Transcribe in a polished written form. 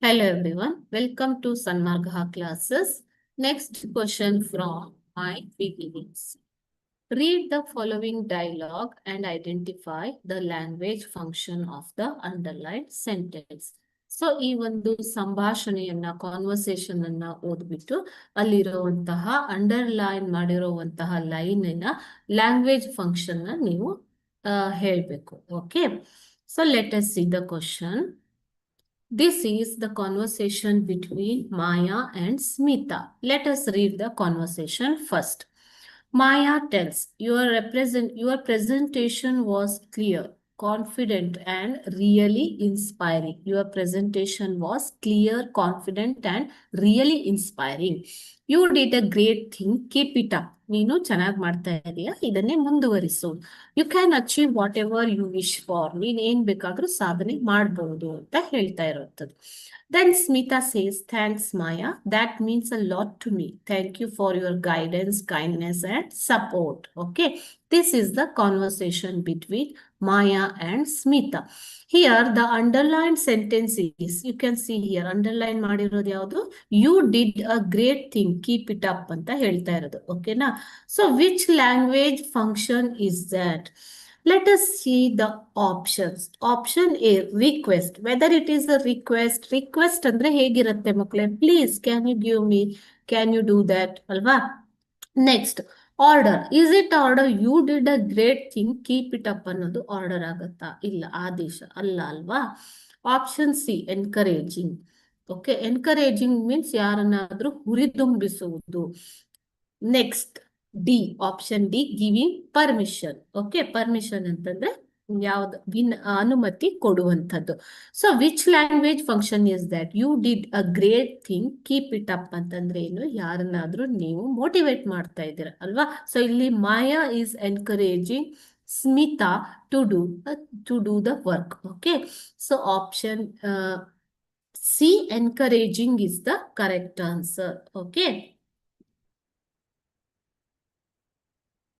Hello everyone, welcome to Sanmarga classes. Next question from my beginnings. Read the following dialogue and identify the language function of the underlined sentence. So ಈ ಒಂದು ಸಂಭಾಷಣೆಯನ್ನ conversation ಅನ್ನ ಓದ್ಬಿಟ್ಟು ಅಲ್ಲಿರುವಂತಹ underline ಮಾಡಿರುವಂತಹ ಲೈನಿನ language function ನೀವು ಹೇಳ್ಬೇಕು. Okay, so let us see the question. This is the conversation between Maya and Smita. Let us read the conversation first. Maya tells, your presentation was clear, confident, and really inspiring. Your presentation was clear, confident, and really inspiring. You did a great thing. Keep it up. ನೀನು ಚೆನ್ನಾಗಿ ಮಾಡ್ತಾ ಇದೀಯಾ, ಇದನ್ನೇ ಮುಂದುವರಿಸು. You can achieve whatever you wish for. ನೀನ್ ಏನ್ ಬೇಕಾದ್ರೂ ಸಾಧನೆ ಮಾಡಬಹುದು ಅಂತ ಹೇಳ್ತಾ ಇರುವಂತದ್ದು. Then Smita says, thanks Maya, that means a lot to me. Thank you for your guidance, kindness and support. Okay, this is the conversation between Maya and Smita. Here the underlined sentence is, you can see here underline ಮಾಡಿರೋದು ಯಾವುದು, you did a great thing, keep it up ಅಂತ ಹೇಳ್ತಾ ಇರೋದು. ಓಕೆನಾ? So which language function is that? Let us see the options. Option A, request. Whether it is a request. Request ಅಂದ್ರೆ ಹೇಗಿರುತ್ತೆ ಮಕ್ಕಳೇ? Please, can you give me? Can you do that? ಅಲ್ವಾ? Next, order. Is it order? You did a great thing. Keep it up ಅನ್ನೋದು order ಆಗತ್ತಾ? ಇಲ್ಲ, ಆದೇಶ ಅಲ್ಲ ಅಲ್ವಾ? Option C, encouraging. Okay, encouraging means ಯಾರನ್ನಾದ್ರೂ ಹುರಿದುಂಬಿಸುವುದು. Next, D, option D, giving permission. Okay, permission ಅಂತಂದ್ರೆ ಯಾವ್ದು ಅನುಮತಿ ಕೊಡುವಂಥದ್ದು. So which language function is that? You did a great thing, keep it up ಅಂತಂದ್ರೆ ಏನು? ಯಾರನ್ನಾದ್ರೂ ನೀವು ಮೋಟಿವೇಟ್ ಮಾಡ್ತಾ ಇದ್ದೀರಾ ಅಲ್ವಾ? ಸೊ ಇಲ್ಲಿ Maya is encouraging Smita to do the work. Okay, so option C, encouraging is the correct answer. Okay.